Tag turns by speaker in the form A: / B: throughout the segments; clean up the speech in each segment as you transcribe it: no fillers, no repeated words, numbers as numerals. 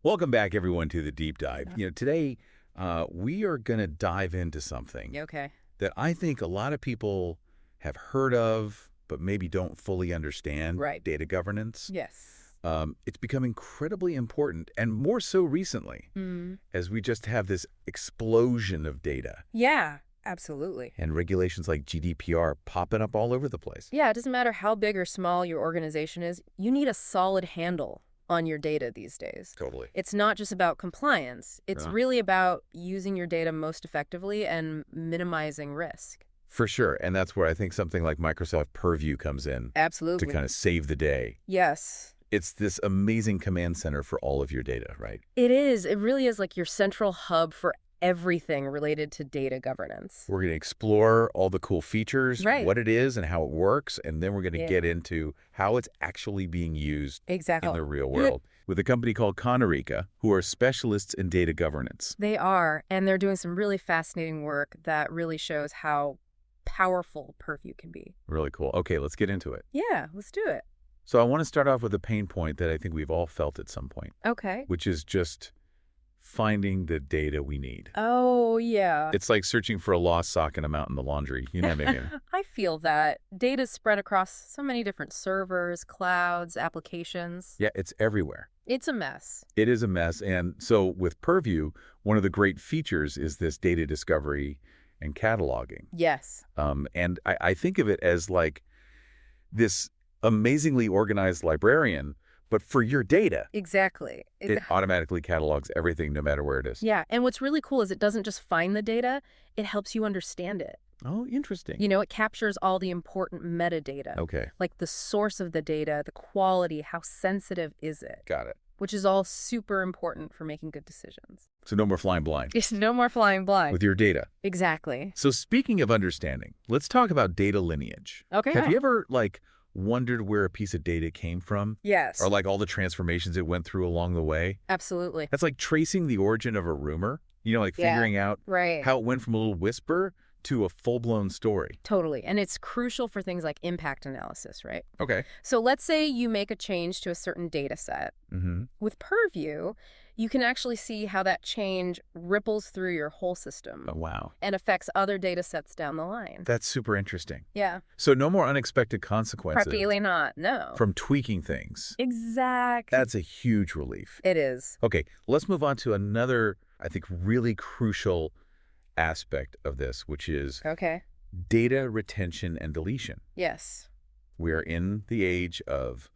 A: Welcome back, everyone, to the Deep Dive. Today we are going to dive into something
B: Okay.
A: that I think a lot of people have heard of, but maybe don't fully understand.
B: Right.
A: Data governance.
B: Yes.
A: It's become incredibly important, and more so recently,
B: Mm.
A: as we just have this explosion of data
B: Yeah, absolutely.
A: and regulations like GDPR popping up all over the place.
B: Yeah, it doesn't matter how big or small your organization is, you need a solid handle on your data these days.
A: Totally.
B: It's not just about compliance. It's
A: Yeah.
B: really about using your data most effectively and minimizing risk.
A: For sure, and that's where I think something like Microsoft Purview comes in to
B: Absolutely.
A: kind of save the day.
B: Yes.
A: It's this amazing command center for all of your data, right?
B: It is. It really is like your central hub for everything related to data governance.
A: We're going to explore all the cool features,
B: Right.
A: what it is and how it works, and then we're going to
B: Yeah.
A: get into how it's actually being used
B: Exactly.
A: in the real world with a company called Kanerika, who are specialists in data governance.
B: They are, and they're doing some really fascinating work that really shows how powerful Purview can be.
A: Really cool. Okay, let's get into it.
B: Yeah, let's do it.
A: So I want to start off with a pain point that I think we've all felt at some point,
B: Okay.
A: which is just finding the data we need.
B: Oh, yeah.
A: It's like searching for a lost sock in a mountain of laundry. You know what I mean?
B: I feel that. Data's spread across so many different servers, clouds, applications.
A: Yeah, it's everywhere.
B: It's a mess.
A: It is a mess. And so with Purview, one of the great features is this data discovery and cataloging.
B: Yes.
A: And I think of it as like this amazingly organized librarian, but for your data.
B: Exactly.
A: It automatically catalogs everything no matter where it is.
B: Yeah, and what's really cool is it doesn't just find the data, it helps you understand it.
A: Oh, interesting.
B: You know, it captures all the important metadata.
A: Okay,
B: Like the source of the data, the quality, how sensitive is it,
A: got it.
B: which is all super important for making good decisions.
A: So no more flying blind
B: There's no more flying blind.
A: with your data.
B: Exactly.
A: So speaking of understanding, let's talk about data lineage.
B: Okay.
A: Have you ever, wondered where a piece of data came from?
B: Yes.
A: Or, all the transformations it went through along the way?
B: Absolutely.
A: That's like tracing the origin of a rumor,
B: Yeah.
A: figuring out
B: Right.
A: how it went from a little whisper to a full-blown story.
B: Totally. And it's crucial for things like impact analysis, right?
A: Okay.
B: So let's say you make a change to a certain data set.
A: Mm-hmm.
B: With Purview, you can actually see how that change ripples through your whole system
A: Oh, wow.
B: and affects other data sets down the line.
A: That's super interesting.
B: Yeah.
A: So no more unexpected consequences
B: Practically not. No.
A: from tweaking things.
B: Exactly.
A: That's a huge relief.
B: It is.
A: Okay, let's move on to another, I think, really crucial aspect of this, which is
B: Okay.
A: data retention and deletion.
B: Yes.
A: We are in the age of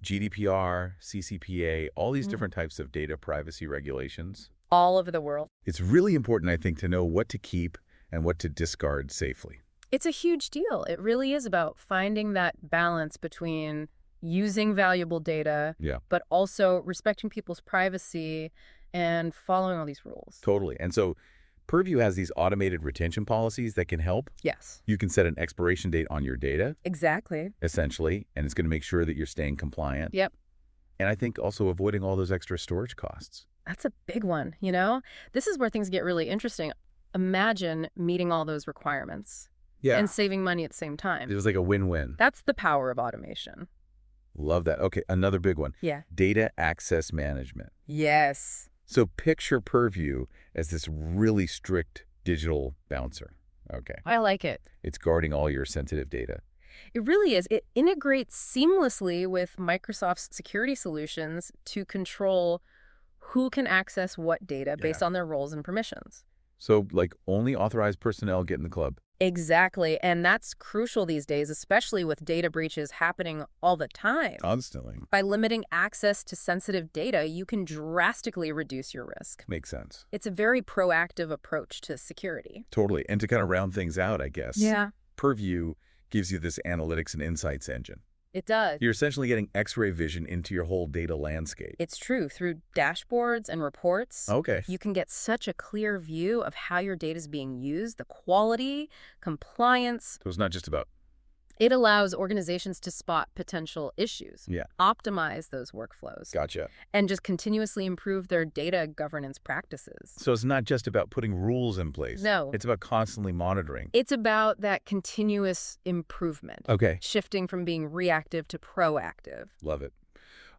A: GDPR, CCPA, all these different types of data privacy regulations.
B: All over the world.
A: It's really important, I think, to know what to keep and what to discard safely.
B: It's a huge deal. It really is about finding that balance between using valuable data,
A: Yeah,
B: but also respecting people's privacy and following all these rules.
A: totally. And so Purview has these automated retention policies that can help.
B: Yes.
A: You can set an expiration date on your data,
B: Exactly.
A: essentially, and it's going to make sure that you're staying compliant.
B: Yep.
A: And I think also avoiding all those extra storage costs.
B: That's a big one, you know? This is where things get really interesting. Imagine meeting all those requirements
A: Yeah,
B: and saving money at the same
A: it
B: time.
A: was like a win-win.
B: That's the power of automation.
A: Love that. Okay, another big one.
B: Yeah.
A: Data access management.
B: Yes.
A: So picture Purview as this really strict digital bouncer. Okay.
B: I like it.
A: It's guarding all your sensitive data.
B: It really is. It integrates seamlessly with Microsoft's security solutions to control who can access what data based on their roles and permissions.
A: So, only authorized personnel get in the club.
B: Exactly. And that's crucial these days, especially with data breaches happening all the time.
A: Constantly.
B: By limiting access to sensitive data, you can drastically reduce your risk.
A: Makes sense.
B: It's a very proactive approach to security.
A: Totally. And to kind of round things out, I guess.
B: Yeah.
A: Purview gives you this analytics and insights engine.
B: It does.
A: You're essentially getting X-ray vision into your whole data landscape.
B: It's true. Through dashboards and reports,
A: Okay.
B: you can get such a clear view of how your data is being used, the quality, compliance.
A: So it's not just about,
B: It allows organizations to spot potential issues,
A: yeah,
B: optimize those workflows,
A: gotcha.
B: and just continuously improve their data governance practices.
A: So it's not just about putting rules in place.
B: No.
A: It's about constantly monitoring.
B: It's about that continuous improvement,
A: Okay.
B: shifting from being reactive to proactive.
A: Love it.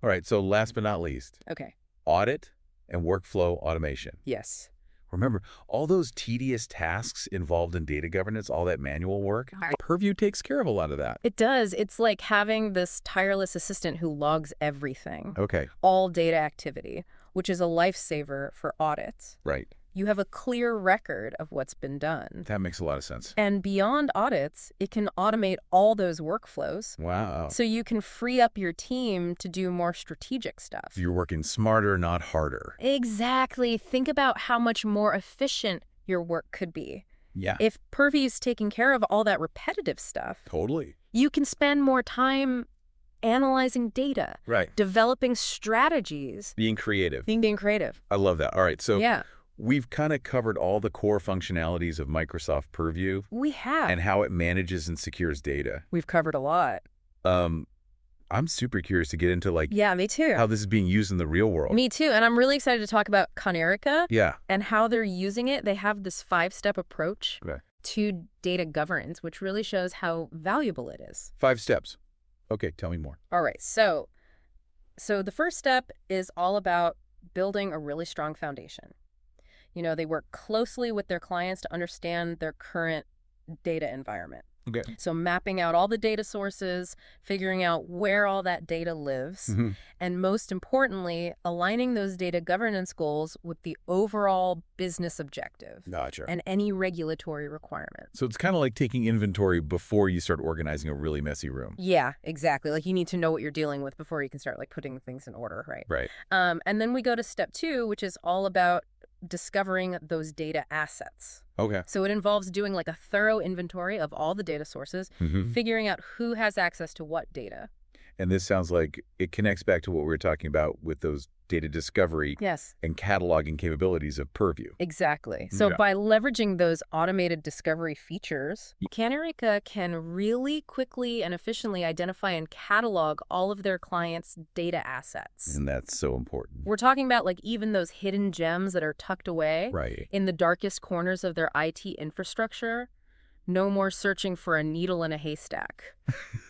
A: All right. So last but not least,
B: Okay.
A: audit and workflow automation.
B: Yes.
A: Remember, all those tedious tasks involved in data governance, all that manual work, Purview takes care of a lot of that.
B: It does. It's like having this tireless assistant who logs everything.
A: Okay.
B: All data activity, which is a lifesaver for audits.
A: Right.
B: You have a clear record of what's been done.
A: That makes a lot of sense.
B: And beyond audits, it can automate all those workflows.
A: Wow.
B: So you can free up your team to do more strategic stuff.
A: You're working smarter, not harder.
B: Exactly. Think about how much more efficient your work could be.
A: Yeah.
B: If Purview's taking care of all that repetitive stuff,
A: Totally.
B: you can spend more time analyzing data,
A: Right.
B: developing strategies,
A: Being creative.
B: being creative.
A: I love that. All right. So
B: Yeah,
A: we've kind of covered all the core functionalities of Microsoft Purview
B: we have.
A: and how it manages and secures data.
B: We've covered a lot.
A: I'm super curious to get into
B: Yeah, me too.
A: how this is being used in the real world.
B: Me too. And I'm really excited to talk about Kanerika
A: Yeah.
B: and how they're using it. They have this 5-step approach
A: Okay.
B: to data governance, which really shows how valuable it is.
A: 5 steps. Okay, tell me more.
B: All right. So the first step is all about building a really strong foundation. They work closely with their clients to understand their current data environment.
A: Okay.
B: So mapping out all the data sources, figuring out where all that data lives, and most importantly, aligning those data governance goals with the overall business objective
A: Gotcha.
B: and any regulatory requirement.
A: So it's kind of like taking inventory before you start organizing a really messy room.
B: Yeah, exactly. Like you need to know what you're dealing with before you can start putting things in order, right?
A: Right.
B: And then we go to step 2, which is all about discovering those data assets.
A: Okay.
B: So it involves doing a thorough inventory of all the data sources, figuring out who has access to what data.
A: And this sounds like it connects back to what we were talking about with those data discovery
B: Yes,
A: and cataloging capabilities of Purview.
B: exactly. So
A: Yeah.
B: by leveraging those automated discovery features, Kanerika can really quickly and efficiently identify and catalog all of their clients' data assets.
A: And that's so important.
B: We're talking about even those hidden gems that are tucked away
A: Right.
B: in the darkest corners of their IT infrastructure. No more searching for a needle in a haystack.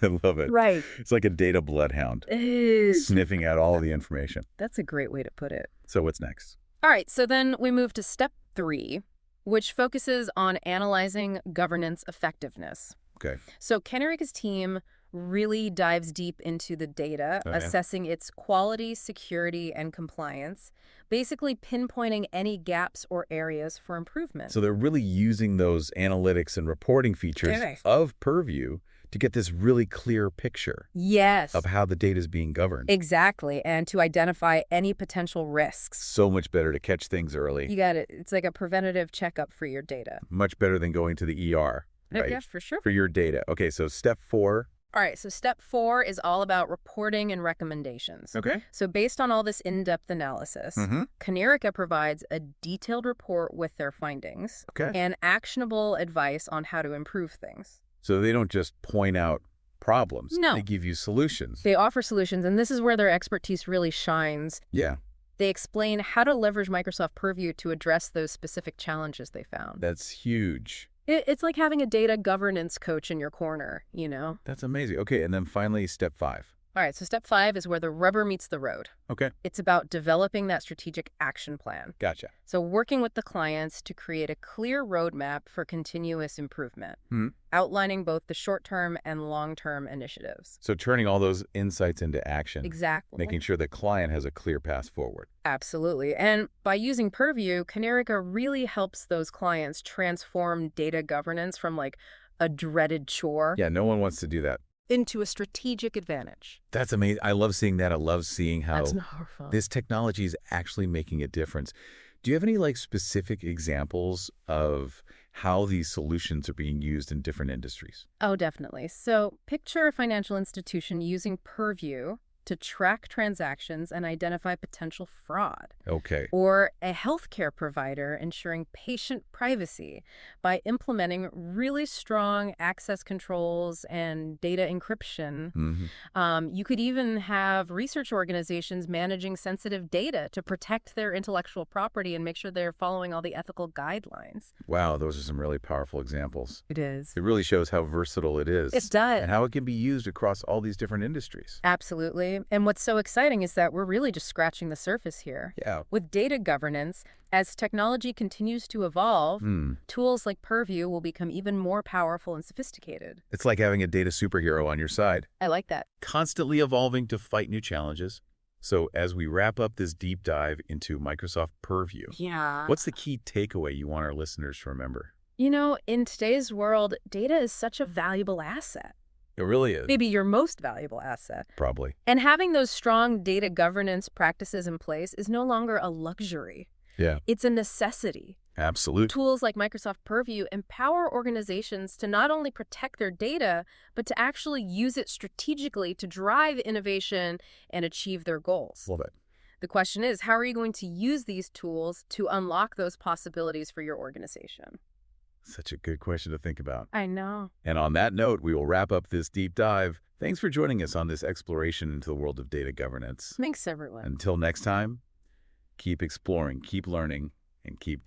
A: I love it.
B: Right.
A: It's like a data bloodhound
B: That's
A: sniffing out all the information.
B: a great way to put it.
A: So what's next?
B: All right, so then we move to step 3, which focuses on analyzing governance effectiveness.
A: Okay.
B: So Kanerika's team really dives deep into the data,
A: Oh, yeah?
B: assessing its quality, security, and compliance, basically pinpointing any gaps or areas for improvement.
A: So they're really using those analytics and reporting features
B: Okay.
A: of Purview to get this really clear picture
B: Yes,
A: of how the data is being governed.
B: exactly, and to identify any potential risks.
A: So much better to catch things early.
B: You got it. It's like a preventative checkup for your data.
A: Much better than going to the ER, right?
B: Yeah, for sure.
A: For your data. Okay, so step 4.
B: All right, so step 4 is all about reporting and recommendations.
A: Okay.
B: So based on all this in-depth analysis, Kanerika provides a detailed report with their findings
A: Okay.
B: and actionable advice on how to improve things.
A: So they don't just point out problems.
B: No.
A: They give you solutions.
B: They offer solutions, and this is where their expertise really shines.
A: Yeah,
B: They explain how to leverage Microsoft Purview to address those specific challenges they found.
A: that's huge.
B: It's like having a data governance coach in your corner,
A: That's amazing. Okay, and then finally, step 5.
B: All right, so step 5 is where the rubber meets the road.
A: Okay,
B: It's about developing that strategic action plan.
A: gotcha.
B: So working with the clients to create a clear roadmap for continuous improvement,
A: Hmm.
B: outlining both the short-term and long-term initiatives.
A: So turning all those insights into action,
B: Exactly.
A: making sure the client has a clear path forward.
B: Absolutely. And by using Purview, Kanerika really helps those clients transform data governance from a dreaded chore
A: Yeah, no one wants to do that.
B: into a strategic advantage.
A: That's amazing. I love seeing that. I love seeing how
B: That's powerful.
A: this technology is actually making a difference. Do you have any specific examples of how these solutions are being used in different industries?
B: Oh, definitely. So picture a financial institution using Purview to track transactions and identify potential fraud.
A: Okay.
B: Or a healthcare provider ensuring patient privacy by implementing really strong access controls and data encryption. You could even have research organizations managing sensitive data to protect their intellectual property and make sure they're following all the ethical guidelines.
A: Wow, those are some really powerful examples.
B: It is.
A: It really shows how versatile it is.
B: It does.
A: And how it can be used across all these different industries.
B: Absolutely. Absolutely. And what's so exciting is that we're really just scratching the surface here.
A: Yeah.
B: With data governance, as technology continues to evolve, tools like Purview will become even more powerful and sophisticated.
A: It's like having a data superhero on your side,
B: I like that.
A: constantly evolving to fight new challenges. So as we wrap up this deep dive into Microsoft Purview,
B: Yeah.
A: what's the key takeaway you want our listeners to remember?
B: You know, in today's world, data is such a valuable asset.
A: It really is.
B: Maybe your most valuable asset.
A: Probably.
B: And having those strong data governance practices in place is no longer a luxury.
A: Yeah,
B: It's a necessity.
A: absolutely.
B: Tools like Microsoft Purview empower organizations to not only protect their data, but to actually use it strategically to drive innovation and achieve their goals.
A: Love it.
B: The question is, how are you going to use these tools to unlock those possibilities for your organization?
A: Such a good question to think about.
B: I know.
A: And on that note, we will wrap up this deep dive. Thanks for joining us on this exploration into the world of data governance.
B: Thanks, everyone.
A: Until next time, keep exploring, keep learning, and keep diving.